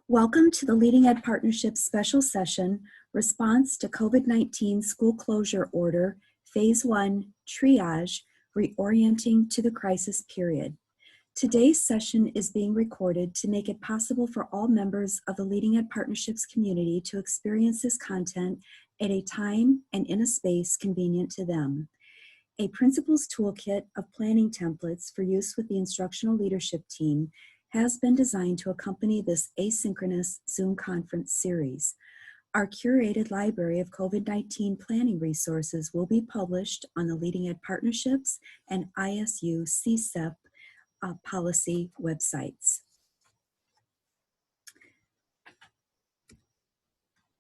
Welcome to the Leading Ed Partnership special session, Response to COVID-19 School Closure Order, Phase 1, Triage, Reorienting to the Crisis Period. Today's session is being recorded to make it possible for all members of the Leading Ed Partnerships community to experience this content at a time and in a space convenient to them. A principal's toolkit of planning templates for use with the instructional leadership team has been designed to accompany this asynchronous Zoom conference series. Our curated library of COVID-19 planning resources will be published on the Leading Ed Partnerships and ISU CSEP policy websites.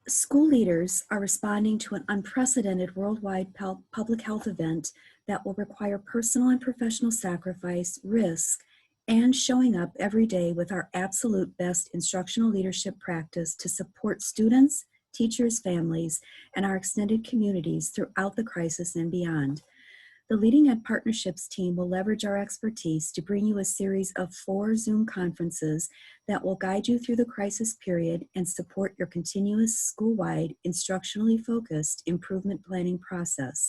School leaders are responding to an unprecedented worldwide public health event that will require personal and professional sacrifice, risk, and showing up every day with our absolute best instructional leadership practice to support students, teachers, families, and our extended communities throughout the crisis and beyond. The Leading Ed Partnerships team will leverage our expertise to bring you a series of 4 Zoom conferences that will guide you through the crisis period and support your continuous school-wide instructionally focused improvement planning process.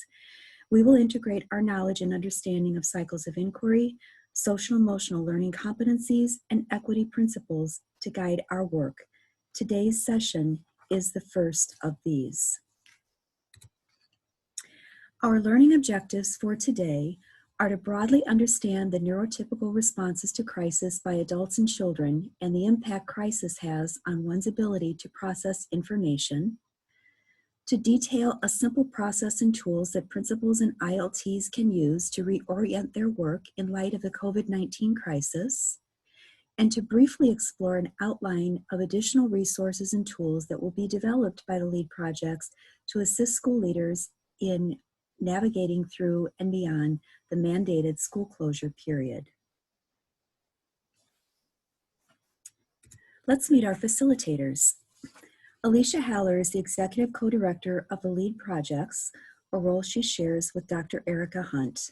We will integrate our knowledge and understanding of cycles of inquiry, social emotional learning competencies, and equity principles to guide our work. Today's session is the first of these. Our learning objectives for today are to broadly understand the neurotypical responses to crisis by adults and children and the impact crisis has on one's ability to process information, to detail a simple process and tools that principals and ILTs can use to reorient their work in light of the COVID-19 crisis, and to briefly explore an outline of additional resources and tools that will be developed by the LEAD projects to assist school leaders in navigating through and beyond the mandated school closure period. Let's meet our facilitators. Alicia Haller is the Executive Co-Director of the LEAD projects, a role she shares with Dr. Erica Hunt.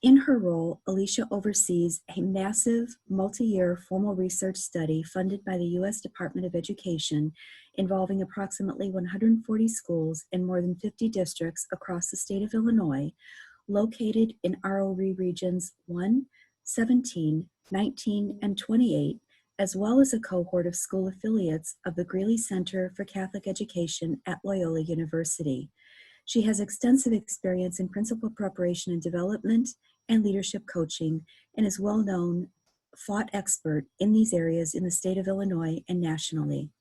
In her role, Alicia oversees a massive multi-year formal research study funded by the U.S. Department of Education involving approximately 140 schools in more than 50 districts across the state of Illinois, located in ROE regions 1, 17, 19, and 28, as well as a cohort of school affiliates of the Greeley Center for Catholic Education at Loyola University. She has extensive experience in principal preparation and development and leadership coaching and is well-known thought expert in these areas in the state of Illinois and nationally.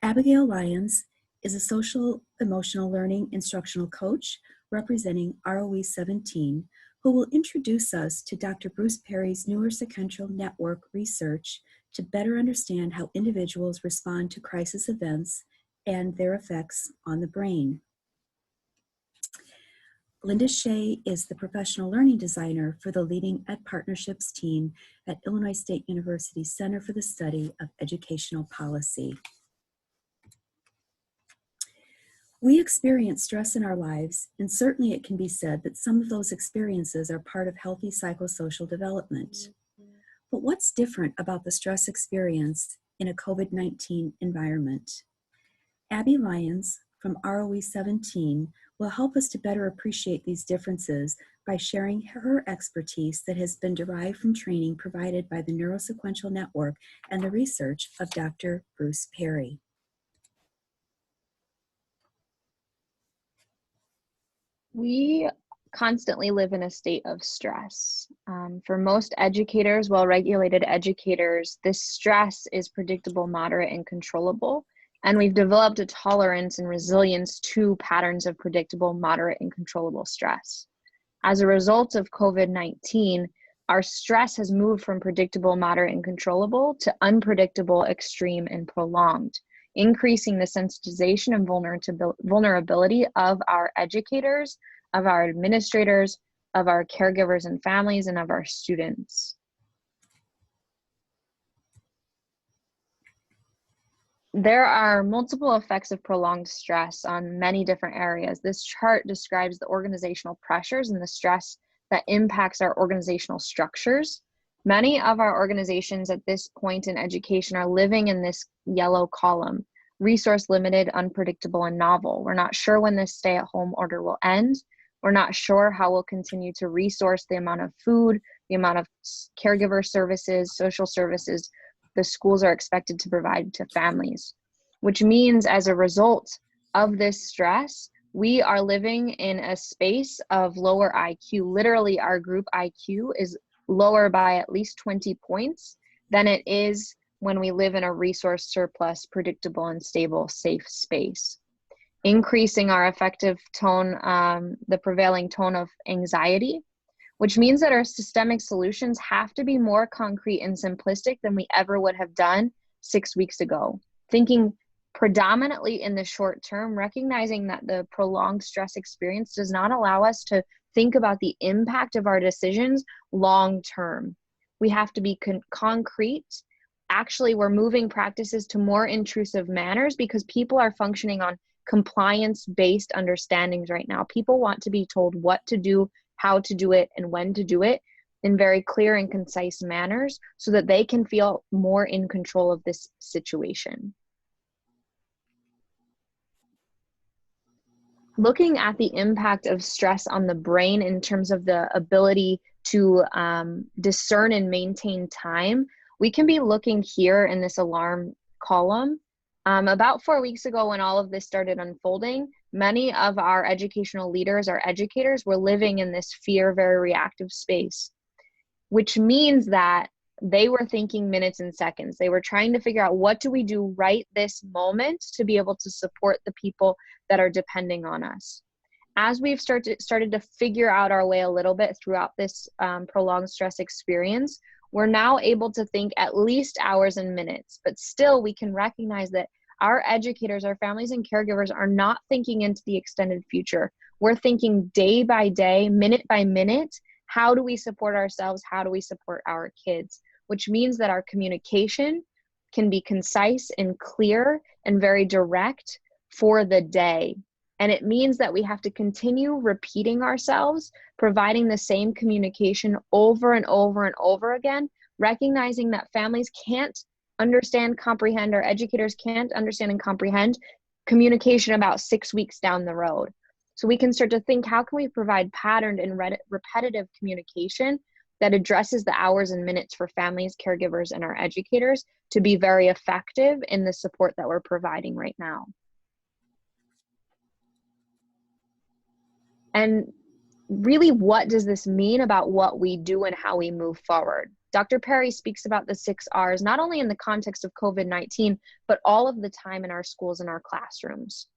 Abigail Lyons is a social emotional learning instructional coach representing ROE 17, who will introduce us to Dr. Bruce Perry's neurosequential network research to better understand how individuals respond to crisis events and their effects on the brain. Linda Shea is the professional learning designer for the Leading Ed Partnerships team at Illinois State University Center for the Study of Educational Policy. We experience stress in our lives, and certainly it can be said that some of those experiences are part of healthy psychosocial development. But what's different about the stress experience in a COVID-19 environment? Abby Lyons from ROE 17 will help us to better appreciate these differences by sharing her expertise that has been derived from training provided by the Neurosequential Network and the research of Dr. Bruce Perry. We constantly live in a state of stress. For most educators, well-regulated educators, this stress is predictable, moderate, and controllable. And we've developed a tolerance and resilience to patterns of predictable, moderate, and controllable stress. As a result of COVID-19, our stress has moved from predictable, moderate, and controllable to unpredictable, extreme, and prolonged, increasing the sensitization and vulnerability of our educators, of our administrators, of our caregivers and families, and of our students. There are multiple effects of prolonged stress on many different areas. This chart describes the organizational pressures and the stress that impacts our organizational structures. Many of our organizations at this point in education are living in this yellow column: resource limited, unpredictable, and novel. We're not sure when this stay-at-home order will end. We're not sure how we'll continue to resource the amount of food, the amount of caregiver services, social services the schools are expected to provide to families, which means as a result of this stress, we are living in a space of lower IQ. Literally, our group IQ is lower by at least 20 points than it is when we live in a resource surplus, predictable, and stable, safe space. Increasing our affective tone, the prevailing tone of anxiety, which means that our systemic solutions have to be more concrete and simplistic than we ever would have done 6 weeks ago. Thinking predominantly in the short term, recognizing that the prolonged stress experience does not allow us to think about the impact of our decisions long term. We have to be concrete. Actually, we're moving practices to more intrusive manners because people are functioning on compliance-based understandings right now. People want to be told what to do, how to do it, and when to do it in very clear and concise manners so that they can feel more in control of this situation. Looking at the impact of stress on the brain in terms of the ability to discern and maintain time, we can be looking here in this alarm column. About 4 weeks ago, when all of this started unfolding, many of our educational leaders, our educators, were living in this fear, very reactive space, which means that they were thinking minutes and seconds. They were trying to figure out, what do we do right this moment to be able to support the people that are depending on us? As we've started to figure out our way a little bit throughout this prolonged stress experience, we're now able to think at least hours and minutes, but still we can recognize that our educators, our families and caregivers are not thinking into the extended future. We're thinking day by day, minute by minute, how do we support ourselves? How do we support our kids? Which means that our communication can be concise and clear and very direct for the day. And it means that we have to continue repeating ourselves, providing the same communication over and over and over again, recognizing that families can't understand, comprehend, or educators can't understand and comprehend communication about 6 weeks down the road. So we can start to think, how can we provide patterned and repetitive communication that addresses the hours and minutes for families, caregivers, and our educators to be very effective in the support that we're providing right now. And really, what does this mean about what we do and how we move forward? Dr. Perry speaks about the 6 R's, not only in the context of COVID-19, but all of the time in our schools and our classrooms.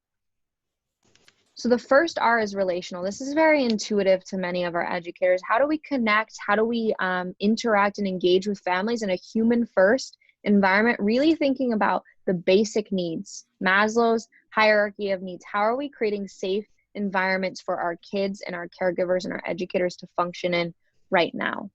So the first R is relational. This is very intuitive to many of our educators. How do we connect? How do we interact and engage with families in a human-first environment, really thinking about the basic needs, Maslow's hierarchy of needs? How are we creating safe environments for our kids and our caregivers and our educators to function in right now?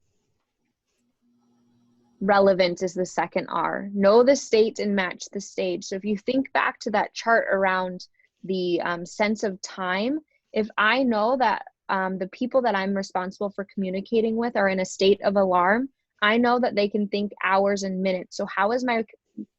Relevant is the second R. Know the state and match the stage. So if you think back to that chart around the sense of time, if I know that the people that I'm responsible for communicating with are in a state of alarm, I know that they can think hours and minutes. So how is my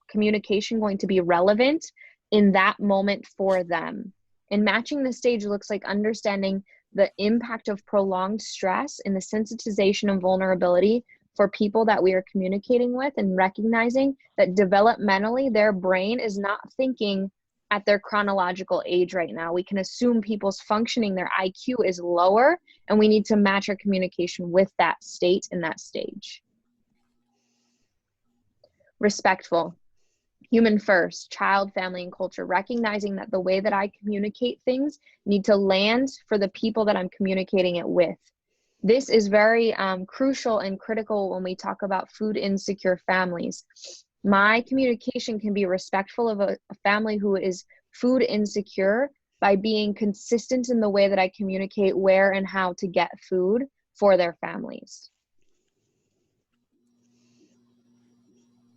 communication going to be relevant in that moment for them? And matching the stage looks like understanding the impact of prolonged stress and the sensitization and vulnerability for people that we are communicating with, and recognizing that developmentally their brain is not thinking at their chronological age right now. We can assume people's functioning, their IQ is lower, and we need to match our communication with that state and that stage. Respectful. Human first, child, family, and culture, recognizing that the way that I communicate things need to land for the people that I'm communicating it with. This is very crucial and critical when we talk about food insecure families. My communication can be respectful of a family who is food insecure by being consistent in the way that I communicate where and how to get food for their families.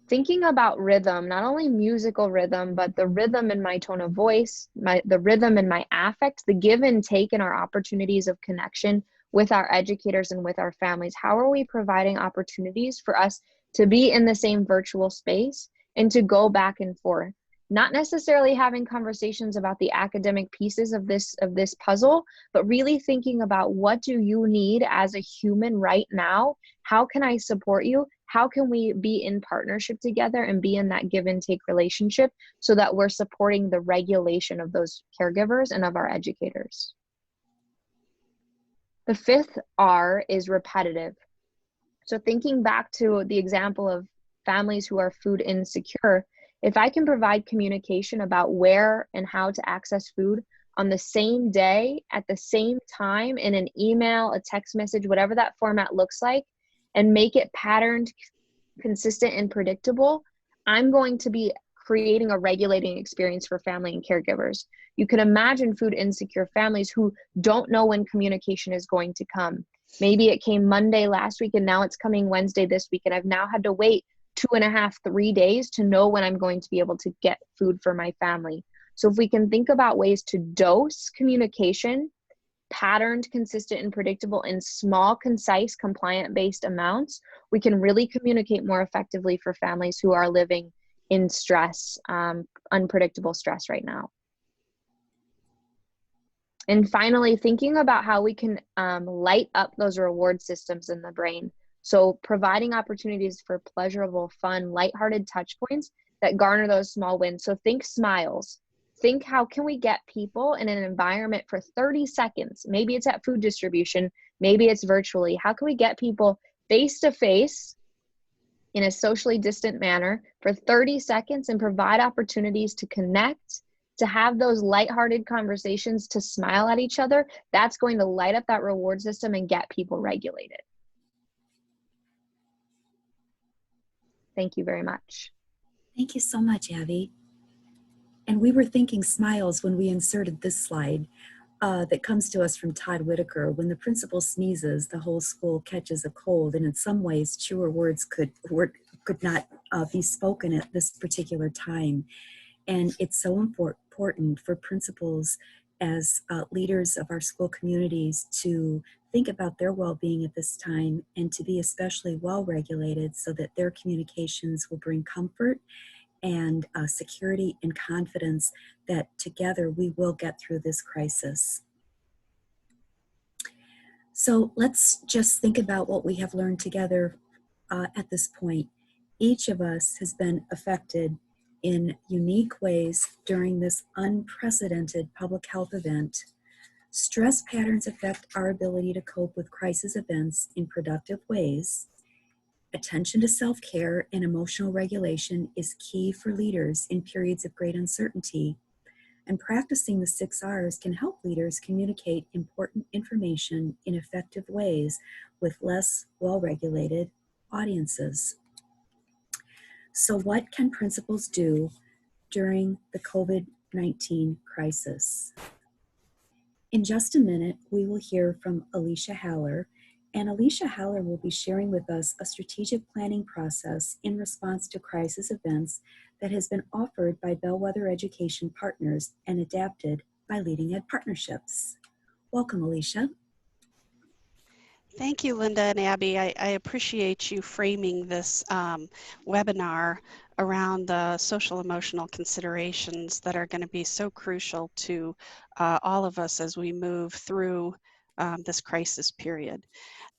Thinking about rhythm, not only musical rhythm, but the rhythm in my tone of voice, the rhythm in my affect, the give and take in our opportunities of connection with our educators and with our families? How are we providing opportunities for us to be in the same virtual space and to go back and forth? Not necessarily having conversations about the academic pieces of this puzzle, but really thinking about, what do you need as a human right now? How can I support you? How can we be in partnership together and be in that give and take relationship so that we're supporting the regulation of those caregivers and of our educators? The fifth R is repetitive. So thinking back to the example of families who are food insecure, if I can provide communication about where and how to access food on the same day, at the same time, in an email, a text message, whatever that format looks like, and make it patterned, consistent, and predictable, I'm going to be creating a regulating experience for family and caregivers. You can imagine food insecure families who don't know when communication is going to come. Maybe it came Monday last week and now it's coming Wednesday this week, and I've now had to wait 2.5, 3 days to know when I'm going to be able to get food for my family. So if we can think about ways to dose communication, patterned, consistent, and predictable in small, concise, compliant-based amounts, we can really communicate more effectively for families who are living in stress, unpredictable stress right now. And finally, thinking about how we can light up those reward systems in the brain. So providing opportunities for pleasurable, fun, lighthearted touch points that garner those small wins. So think smiles. Think, how can we get people in an environment for 30 seconds? Maybe it's at food distribution, maybe it's virtually. How can we get people face to face in a socially distant manner for 30 seconds and provide opportunities to connect, to have those lighthearted conversations, to smile at each other? That's going to light up that reward system and get people regulated. Thank you very much. Thank you so much, Abby. And we were thinking smiles when we inserted this slide that comes to us from Todd Whitaker. When the principal sneezes, the whole school catches a cold, and in some ways, truer words could not be spoken at this particular time. And it's so important for principals as leaders of our school communities to think about their well-being at this time and to be especially well-regulated so that their communications will bring comfort and security and confidence that together we will get through this crisis. So let's just think about what we have learned together at this point. Each of us has been affected in unique ways during this unprecedented public health event. Stress patterns affect our ability to cope with crisis events in productive ways. Attention to self-care and emotional regulation is key for leaders in periods of great uncertainty. And practicing the 6 R's can help leaders communicate important information in effective ways with less well-regulated audiences. So what can principals do during the COVID-19 crisis? In just a minute, we will hear from Alicia Haller, and Alicia Haller will be sharing with us a strategic planning process in response to crisis events that has been offered by Bellwether Education Partners and adapted by Leading Ed Partnerships. Welcome, Alicia. Thank you, Linda and Abby. I appreciate you framing this webinar around the social emotional considerations that are going to be so crucial to all of us as we move through this crisis period.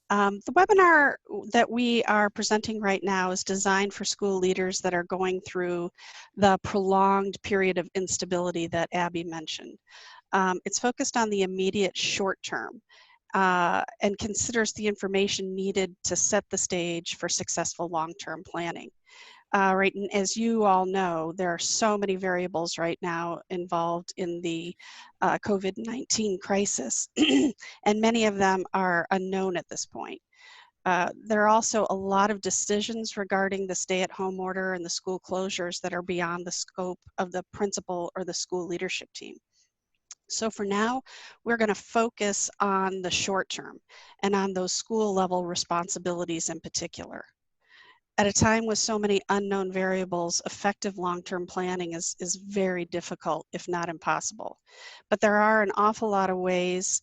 The webinar that we are presenting right now is designed for school leaders that are going through the prolonged period of instability that Abby mentioned. It's focused on the immediate short term and considers the information needed to set the stage for successful long-term planning. Right, and as you all know, there are so many variables right now involved in the COVID-19 crisis, and many of them are unknown at this point. There are also a lot of decisions regarding the stay-at-home order and the school closures that are beyond the scope of the principal or the school leadership team. So for now, we're going to focus on the short term and on those school level responsibilities in particular. At a time with so many unknown variables, effective long-term planning is very difficult, if not impossible. But there are an awful lot of ways,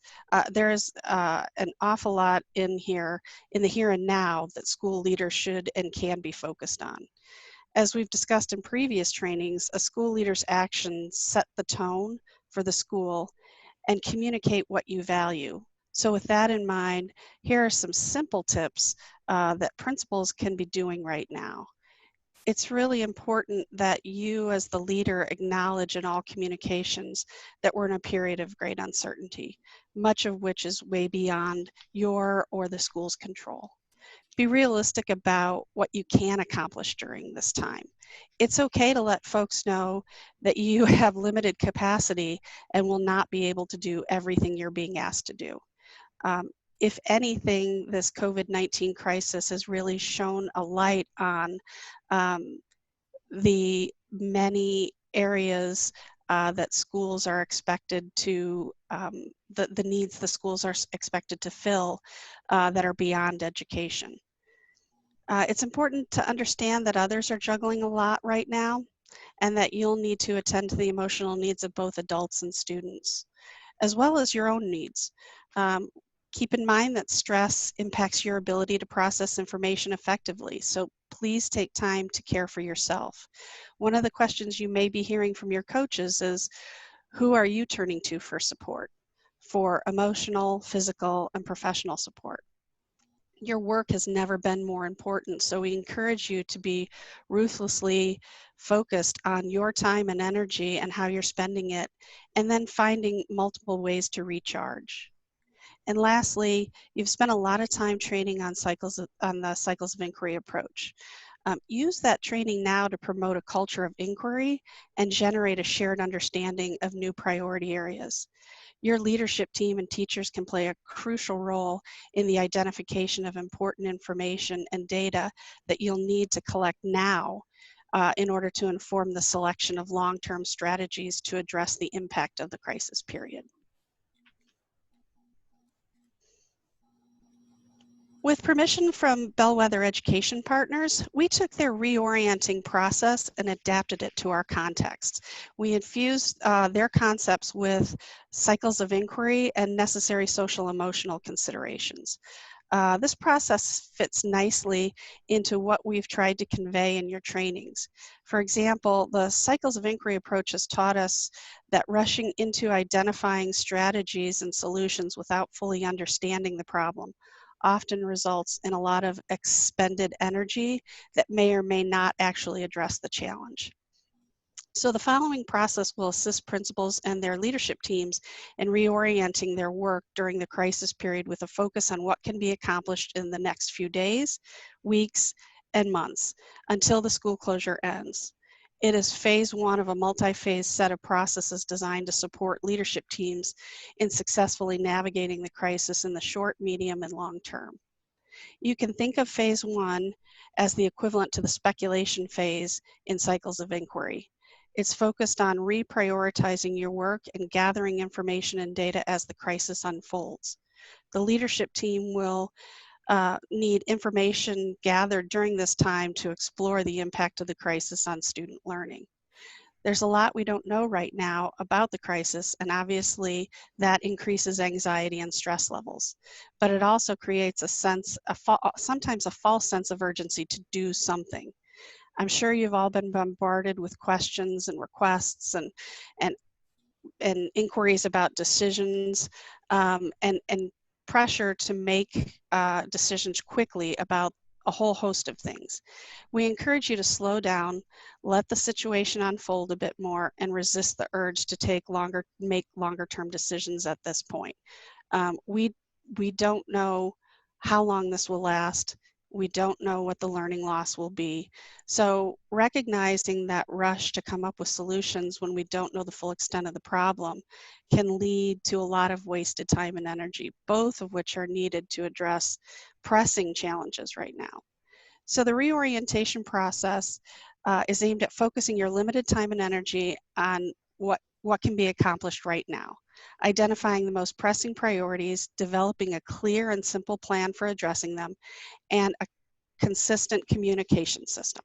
there is an awful lot in here, in the here and now, that school leaders should and can be focused on. As we've discussed in previous trainings, a school leader's actions set the tone for the school and communicate what you value. So with that in mind, here are some simple tips that principals can be doing right now. It's really important that you as the leader acknowledge in all communications that we're in a period of great uncertainty, much of which is way beyond your or the school's control. Be realistic about what you can accomplish during this time. It's okay to let folks know that you have limited capacity and will not be able to do everything you're being asked to do. If anything, this COVID-19 crisis has really shone a light on the many areas that schools are expected to, the needs the schools are expected to fill that are beyond education. It's important to understand that others are juggling a lot right now, and that you'll need to attend to the emotional needs of both adults and students, as well as your own needs. Keep in mind that stress impacts your ability to process information effectively, so please take time to care for yourself. One of the questions you may be hearing from your coaches is, who are you turning to for support, for emotional, physical, and professional support? Your work has never been more important, so we encourage you to be ruthlessly focused on your time and energy and how you're spending it, and then finding multiple ways to recharge. And lastly, you've spent a lot of time training on the cycles of inquiry approach. Use that training now to promote a culture of inquiry and generate a shared understanding of new priority areas. Your leadership team and teachers can play a crucial role in the identification of important information and data that you'll need to collect now in order to inform the selection of long-term strategies to address the impact of the crisis period. With permission from Bellwether Education Partners, we took their reorienting process and adapted it to our context. We infused their concepts with cycles of inquiry and necessary social emotional considerations. This process fits nicely into what we've tried to convey in your trainings. For example, the cycles of inquiry approach has taught us that rushing into identifying strategies and solutions without fully understanding the problem often results in a lot of expended energy that may or may not actually address the challenge. So the following process will assist principals and their leadership teams in reorienting their work during the crisis period with a focus on what can be accomplished in the next few days, weeks, and months until the school closure ends. It is phase one of a multi-phase set of processes designed to support leadership teams in successfully navigating the crisis in the short, medium, and long term. You can think of phase one as the equivalent to the speculation phase in cycles of inquiry. It's focused on reprioritizing your work and gathering information and data as the crisis unfolds. The leadership team will need information gathered during this time to explore the impact of the crisis on student learning. There's a lot we don't know right now about the crisis, and obviously that increases anxiety and stress levels. But it also creates a sense, sometimes a false sense of urgency to do something. I'm sure you've all been bombarded with questions and requests and inquiries about decisions and pressure to make decisions quickly about a whole host of things. We encourage you to slow down, let the situation unfold a bit more, and resist the urge to make longer term decisions at this point. We don't know how long this will last. We don't know what the learning loss will be. So recognizing that rush to come up with solutions when we don't know the full extent of the problem can lead to a lot of wasted time and energy, both of which are needed to address pressing challenges right now. So the reorientation process is aimed at focusing your limited time and energy on what can be accomplished right now, identifying the most pressing priorities, developing a clear and simple plan for addressing them, and consistent communication system.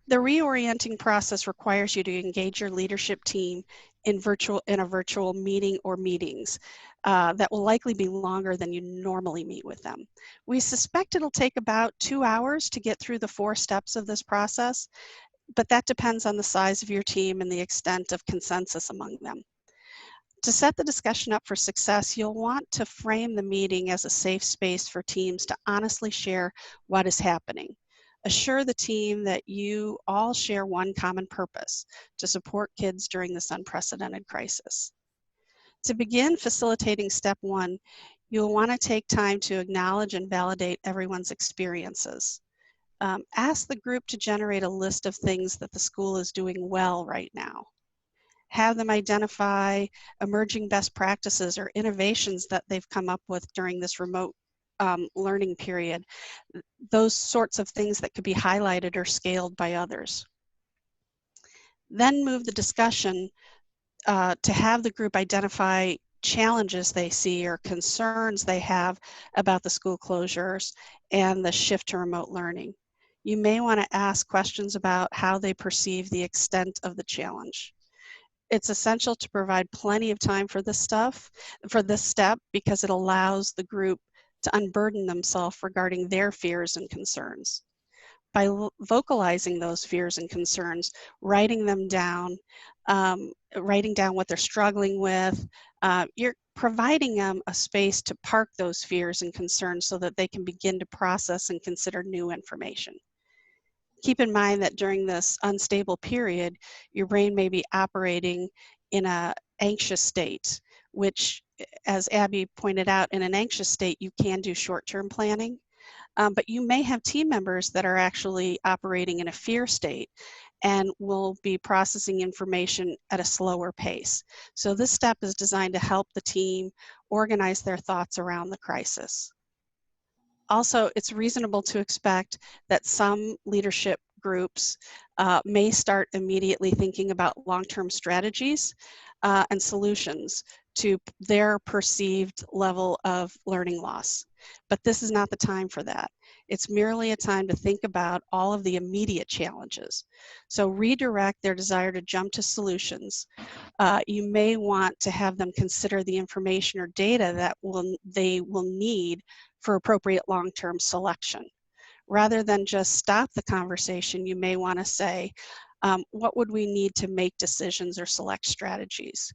The reorienting process requires you to engage your leadership team in a virtual meeting or meetings that will likely be longer than you normally meet with them. We suspect it'll take about 2 hours to get through the 4 steps of this process, but that depends on the size of your team and the extent of consensus among them. To set the discussion up for success, you'll want to frame the meeting as a safe space for teams to honestly share what is happening. Assure the team that you all share one common purpose: to support kids during this unprecedented crisis. To begin facilitating step 1, you'll want to take time to acknowledge and validate everyone's experiences. Ask the group to generate a list of things that the school is doing well right now. Have them identify emerging best practices or innovations that they've come up with during this remote learning period. Those sorts of things that could be highlighted or scaled by others. Then move the discussion to have the group identify challenges they see or concerns they have about the school closures and the shift to remote learning. You may want to ask questions about how they perceive the extent of the challenge. It's essential to provide plenty of time for this step, because it allows the group to unburden themselves regarding their fears and concerns. By vocalizing those fears and concerns, writing them down, writing down what they're struggling with, you're providing them a space to park those fears and concerns so that they can begin to process and consider new information. Keep in mind that during this unstable period, your brain may be operating in an anxious state, which, as Abby pointed out, in an anxious state, you can do short-term planning. But you may have team members that are actually operating in a fear state and will be processing information at a slower pace. So this step is designed to help the team organize their thoughts around the crisis. Also, it's reasonable to expect that some leadership groups may start immediately thinking about long-term strategies and solutions to their perceived level of learning loss. But this is not the time for that. It's merely a time to think about all of the immediate challenges. So redirect their desire to jump to solutions. You may want to have them consider the information or data that they will need for appropriate long-term selection. Rather than just stop the conversation, you may want to say, what would we need to make decisions or select strategies?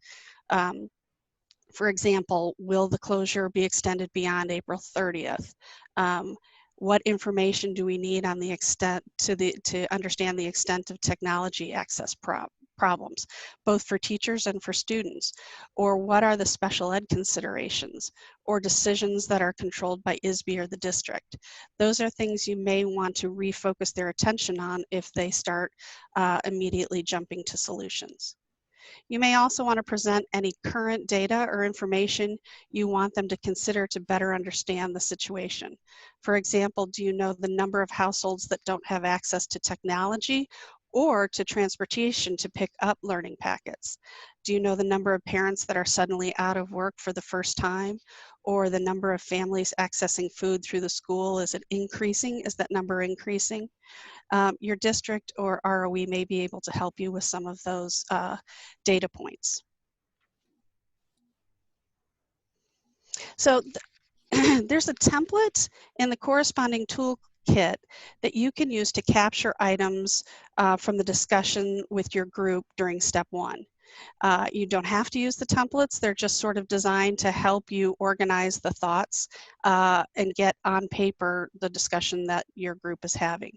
For example, will the closure be extended beyond April 30th? What information do we need on the extent to understand the extent of technology access problems, both for teachers and for students? Or what are the special ed considerations or decisions that are controlled by ISB or the district? Those are things you may want to refocus their attention on if they start immediately jumping to solutions. You may also want to present any current data or information you want them to consider to better understand the situation. For example, do you know the number of households that don't have access to technology or to transportation to pick up learning packets? Do you know the number of parents that are suddenly out of work for the first time? Or the number of families accessing food through the school, is it increasing? Is that number increasing? Your district or ROE may be able to help you with some of those data points. So there's a template in the corresponding toolkit that you can use to capture items from the discussion with your group during step 1. You don't have to use the templates. They're just sort of designed to help you organize the thoughts and get on paper the discussion that your group is having.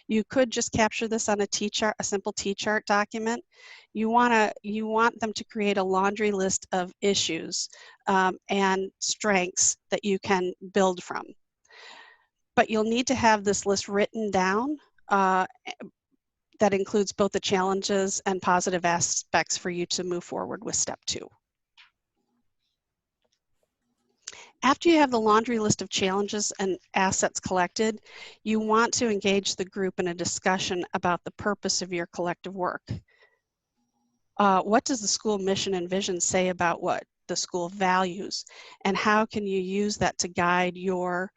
You could just capture this on a T-chart, a simple T-chart document. You want them to create a laundry list of issues and strengths that you can build from. But you'll need to have this list written down that includes both the challenges and positive aspects for you to move forward with step 2. After you have the laundry list of challenges and assets collected, you want to engage the group in a discussion about the purpose of your collective work. What does the school mission and vision say about what the school values, and how can you use that to guide your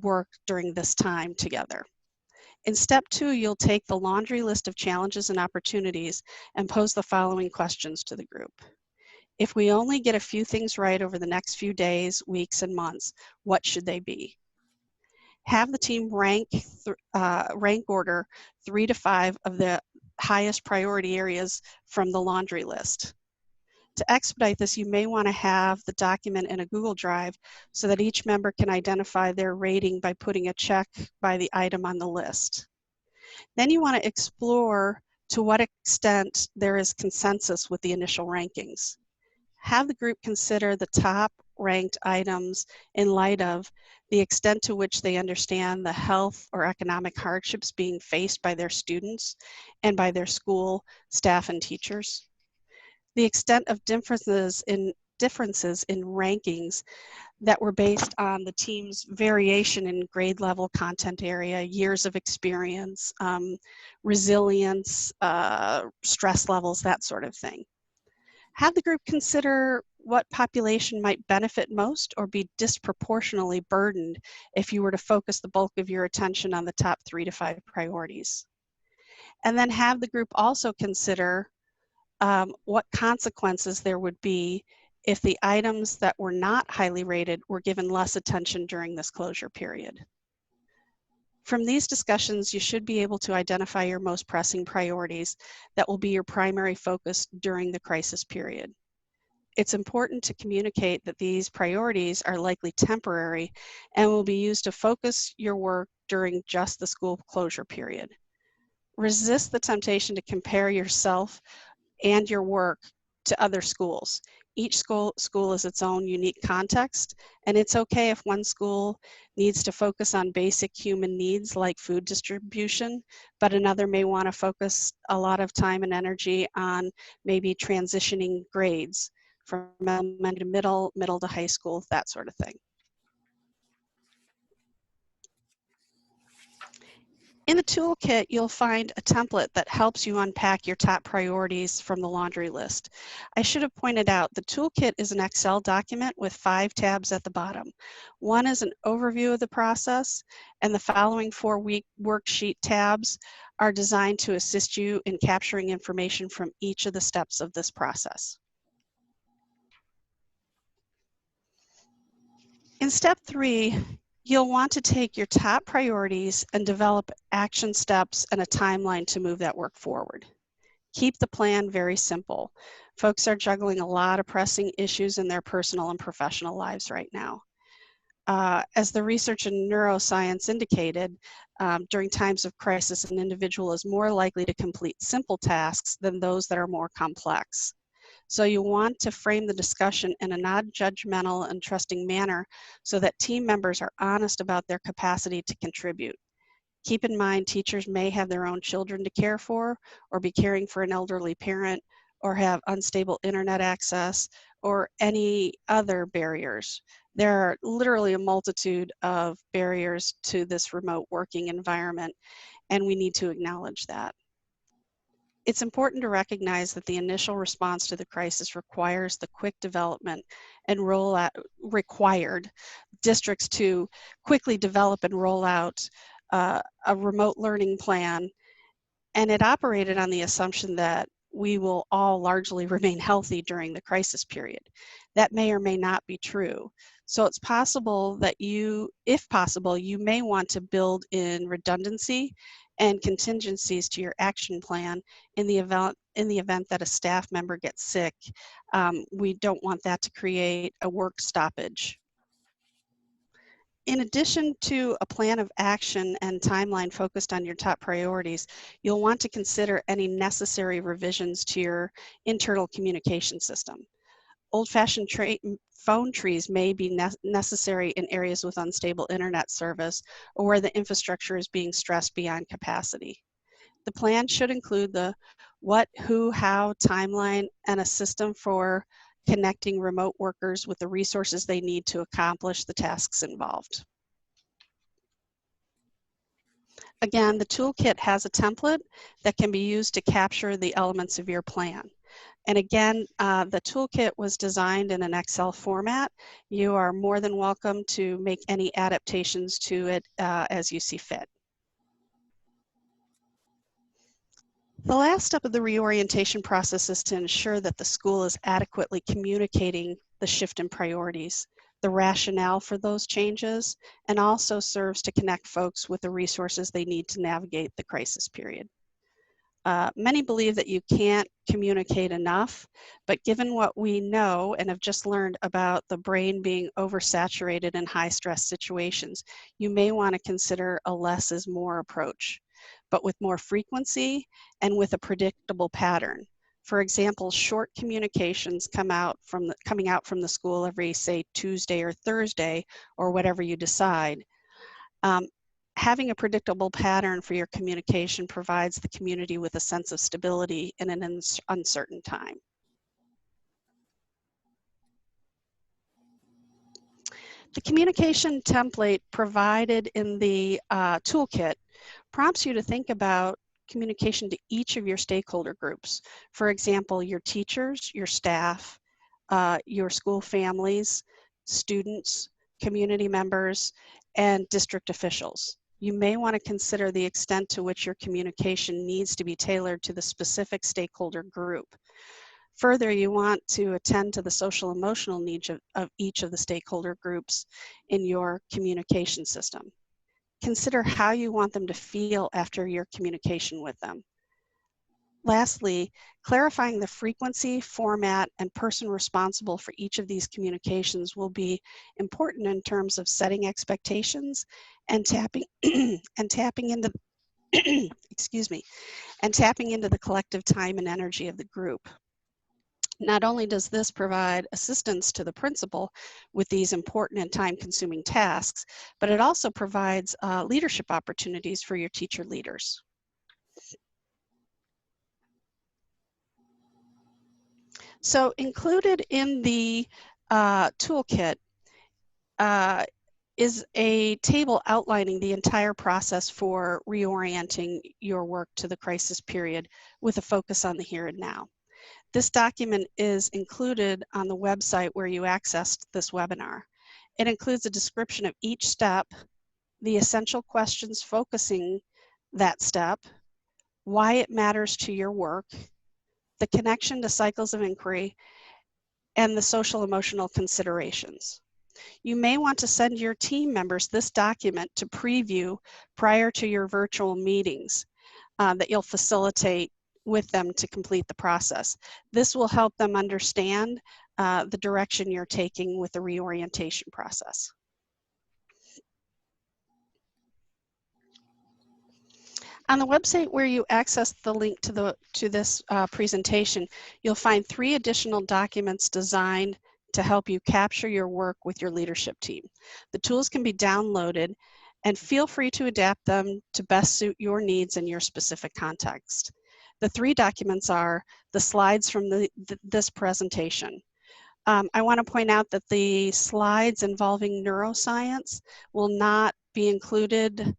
work during this time together. In step 2, you'll take the laundry list of challenges and opportunities and pose the following questions to the group. If we only get a few things right over the next few days, weeks, and months, what should they be? Have the team rank order 3 to 5 of the highest priority areas from the laundry list. To expedite this, you may want to have the document in a Google Drive so that each member can identify their rating by putting a check by the item on the list. Then you want to explore to what extent there is consensus with the initial rankings. Have the group consider the top ranked items in light of the extent to which they understand the health or economic hardships being faced by their students and by their school staff and teachers. The extent of differences in rankings that were based on the team's variation in grade level, content area, years of experience, resilience, stress levels, that sort of thing. Have the group consider what population might benefit most or be disproportionately burdened if you were to focus the bulk of your attention on the top 3 to 5 priorities. And then have the group also consider what consequences there would be if the items that were not highly rated were given less attention during this closure period. From these discussions, you should be able to identify your most pressing priorities that will be your primary focus during the crisis period. It's important to communicate that these priorities are likely temporary and will be used to focus your work during just the school closure period. Resist the temptation to compare yourself and your work to other schools. Each school is its own unique context, and it's okay if one school needs to focus on basic human needs like food distribution, but another may want to focus a lot of time and energy on maybe transitioning grades from elementary to middle to high school, that sort of thing. In the toolkit, you'll find a template that helps you unpack your top priorities from the laundry list. I should have pointed out the toolkit is an Excel document with 5 tabs at the bottom. One is an overview of the process, and the following 4 worksheet tabs are designed to assist you in capturing information from each of the steps of this process. In step 3, you'll want to take your top priorities and develop action steps and a timeline to move that work forward. Keep the plan very simple. Folks are juggling a lot of pressing issues in their personal and professional lives right now. As the research in neuroscience indicated, during times of crisis, an individual is more likely to complete simple tasks than those that are more complex. So you want to frame the discussion in a non-judgmental and trusting manner so that team members are honest about their capacity to contribute. Keep in mind, teachers may have their own children to care for, or be caring for an elderly parent, or have unstable internet access, or any other barriers. There are literally a multitude of barriers to this remote working environment, and we need to acknowledge that. It's important to recognize that the initial response to the crisis requires the quick development and rollout, required districts to quickly develop and roll out a remote learning plan, and it operated on the assumption that we will all largely remain healthy during the crisis period. That may or may not be true. So it's possible that if possible, you may want to build in redundancy and contingencies to your action plan in the event that a staff member gets sick. We don't want that to create a work stoppage. In addition to a plan of action and timeline focused on your top priorities, you'll want to consider any necessary revisions to your internal communication system. Old-fashioned phone trees may be necessary in areas with unstable internet service or where the infrastructure is being stressed beyond capacity. The plan should include the what, who, how timeline and a system for connecting remote workers with the resources they need to accomplish the tasks involved. Again, the toolkit has a template that can be used to capture the elements of your plan. And again, the toolkit was designed in an Excel format. You are more than welcome to make any adaptations to it as you see fit. The last step of the reorientation process is to ensure that the school is adequately communicating the shift in priorities, the rationale for those changes, and also serves to connect folks with the resources they need to navigate the crisis period. Many believe that you can't communicate enough, but given what we know and have just learned about the brain being oversaturated in high stress situations, you may want to consider a less is more approach, but with more frequency and with a predictable pattern. For example, short communications coming out from the school every, say, Tuesday or Thursday, or whatever you decide. Having a predictable pattern for your communication provides the community with a sense of stability in an uncertain time. The communication template provided in the toolkit prompts you to think about communication to each of your stakeholder groups. For example, your teachers, your staff, your school families, students, community members, and district officials. You may want to consider the extent to which your communication needs to be tailored to the specific stakeholder group. Further, you want to attend to the social emotional needs of each of the stakeholder groups in your communication system. Consider how you want them to feel after your communication with them. Lastly, clarifying the frequency, format, and person responsible for each of these communications will be important in terms of setting expectations and tapping into excuse me, and tapping into the collective time and energy of the group. Not only does this provide assistance to the principal with these important and time-consuming tasks, but it also provides leadership opportunities for your teacher leaders. So included in the toolkit is a table outlining the entire process for reorienting your work to the crisis period with a focus on the here and now. This document is included on the website where you accessed this webinar. It includes a description of each step, the essential questions focusing that step, why it matters to your work, the connection to cycles of inquiry, and the social emotional considerations. You may want to send your team members this document to preview prior to your virtual meetings that you'll facilitate with them to complete the process. This will help them understand the direction you're taking with the reorientation process. On the website where you access the link to this presentation, you'll find 3 additional documents designed to help you capture your work with your leadership team. The tools can be downloaded, and feel free to adapt them to best suit your needs and your specific context. The 3 documents are the slides from this presentation. I want to point out that the slides involving neuroscience will not be included,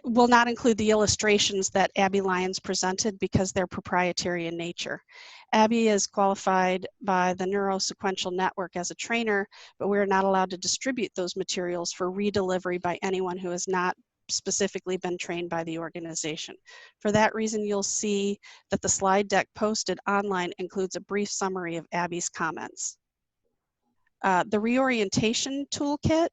will not include the illustrations that Abby Lyons presented because they're proprietary in nature. Abby is qualified by the Neurosequential Network as a trainer, but we're not allowed to distribute those materials for redelivery by anyone who has not specifically been trained by the organization. For that reason, you'll see that the slide deck posted online includes a brief summary of Abby's comments. The reorientation toolkit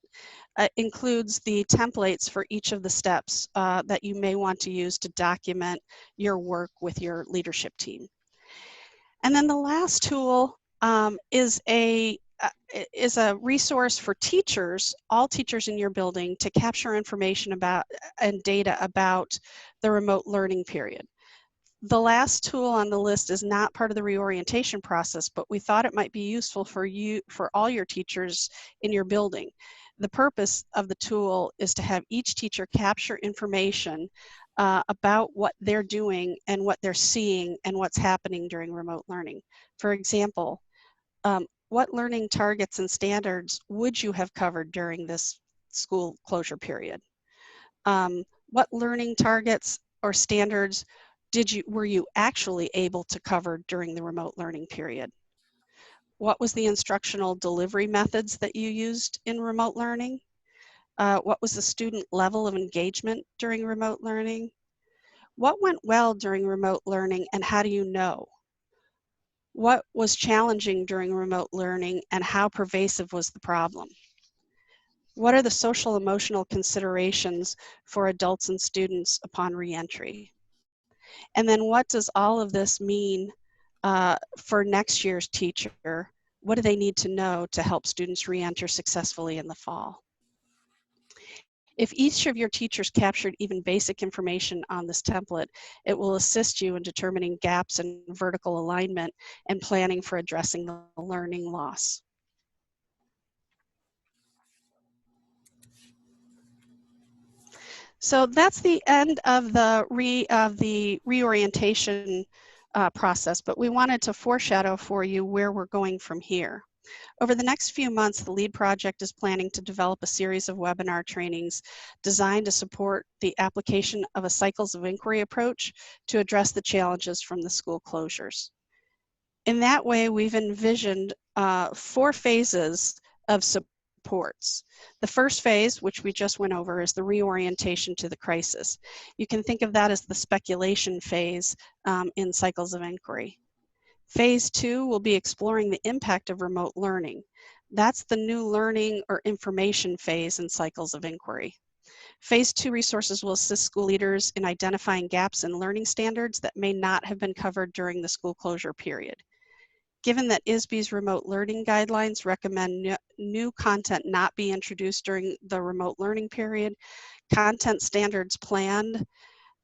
includes the templates for each of the steps that you may want to use to document your work with your leadership team. And then the last tool is a resource for teachers, all teachers in your building, to capture information about and data about the remote learning period. The last tool on the list is not part of the reorientation process, but we thought it might be useful for all your teachers in your building. The purpose of the tool is to have each teacher capture information about what they're doing and what they're seeing and what's happening during remote learning. For example, what learning targets and standards would you have covered during this school closure period? What learning targets or standards were you actually able to cover during the remote learning period? What was the instructional delivery methods that you used in remote learning? What was the student level of engagement during remote learning? What went well during remote learning, and how do you know? What was challenging during remote learning, and how pervasive was the problem? What are the social emotional considerations for adults and students upon reentry? And then what does all of this mean for next year's teacher? What do they need to know to help students reenter successfully in the fall? If each of your teachers captured even basic information on this template, it will assist you in determining gaps in vertical alignment and planning for addressing the learning loss. So that's the end of the reorientation process, but we wanted to foreshadow for you where we're going from here. Over the next few months, the LEAD project is planning to develop a series of webinar trainings designed to support the application of a cycles of inquiry approach to address the challenges from the school closures. In that way, we've envisioned 4 phases of supports. The first phase, which we just went over, is the reorientation to the crisis. You can think of that as the speculation phase in cycles of inquiry. Phase 2 will be exploring the impact of remote learning. That's the new learning or information phase in cycles of inquiry. Phase 2 resources will assist school leaders in identifying gaps in learning standards that may not have been covered during the school closure period. Given that ISBE's remote learning guidelines recommend new content not be introduced during the remote learning period, content standards planned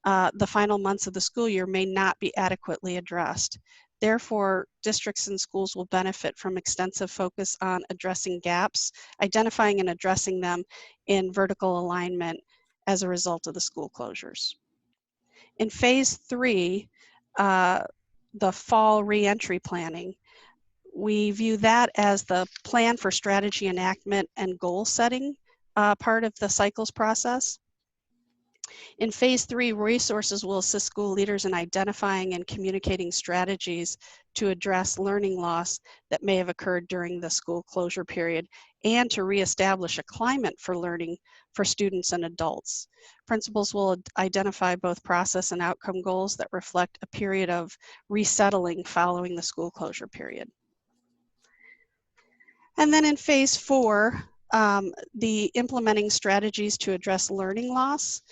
the final months of the school year may not be adequately addressed. Therefore, districts and schools will benefit from extensive focus on addressing gaps, identifying and addressing them in vertical alignment as a result of the school closures. In phase 3, the fall reentry planning, we view that as the plan for strategy enactment and goal setting part of the cycles process. In phase 3, resources will assist school leaders in identifying and communicating strategies to address learning loss that may have occurred during the school closure period and to reestablish a climate for learning for students and adults. Principals will identify both process and outcome goals that reflect a period of resettling following the school closure period. And then in phase 4, the implementing strategies to address learning loss.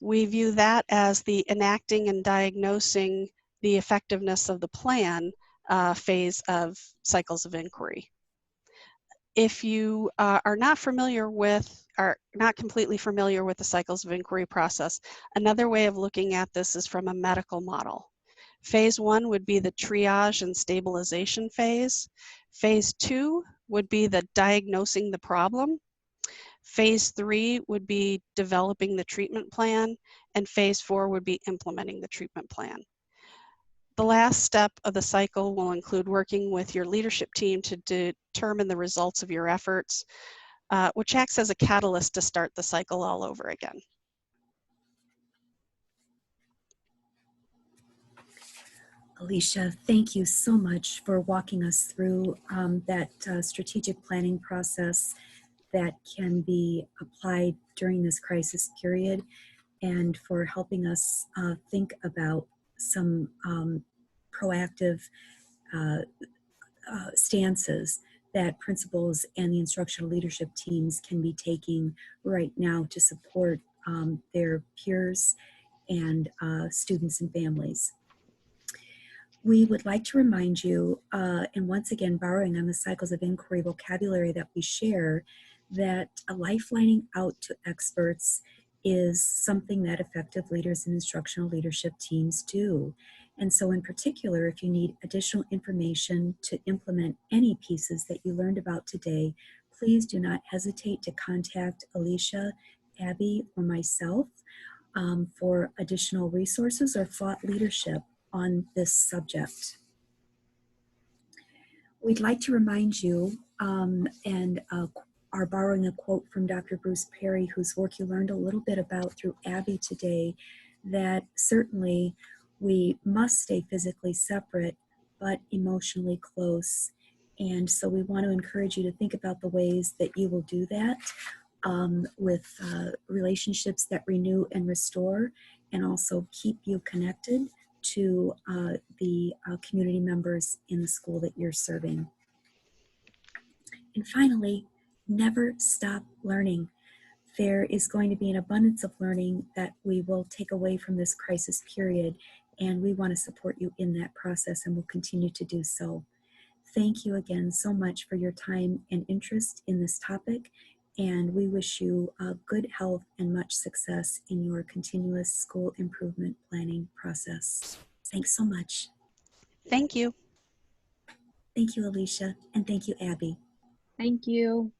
We view that as the enacting and diagnosing the effectiveness of the plan phase of cycles of inquiry. If you are not completely familiar with the cycles of inquiry process, another way of looking at this is from a medical model. Phase 1 would be the triage and stabilization phase. Phase 2 would be the diagnosing the problem. Phase 3 would be developing the treatment plan, and phase 4 would be implementing the treatment plan. The last step of the cycle will include working with your leadership team to determine the results of your efforts, which acts as a catalyst to start the cycle all over again. Alicia, thank you so much for walking us through that strategic planning process that can be applied during this crisis period, and for helping us think about some proactive stances that principals and the instructional leadership teams can be taking right now to support their peers and students and families. We would like to remind you, and once again borrowing on the cycles of inquiry vocabulary that we share, that lifelining out to experts is something that effective leaders and instructional leadership teams do. And so in particular, if you need additional information to implement any pieces that you learned about today, please do not hesitate to contact Alicia, Abby, or myself for additional resources or thought leadership on this subject. We'd like to remind you, and are borrowing a quote from Dr. Bruce Perry, whose work you learned a little bit about through Abby today, that certainly we must stay physically separate, but emotionally close. And so we want to encourage you to think about the ways that you will do that with relationships that renew and restore, and also keep you connected to the community members in the school that you're serving. And finally, never stop learning. There is going to be an abundance of learning that we will take away from this crisis period, and we want to support you in that process and will continue to do so. Thank you again so much for your time and interest in this topic, and we wish you good health and much success in your continuous school improvement planning process. Thanks so much. Thank you. Thank you, Alicia, and thank you, Abby. Thank you.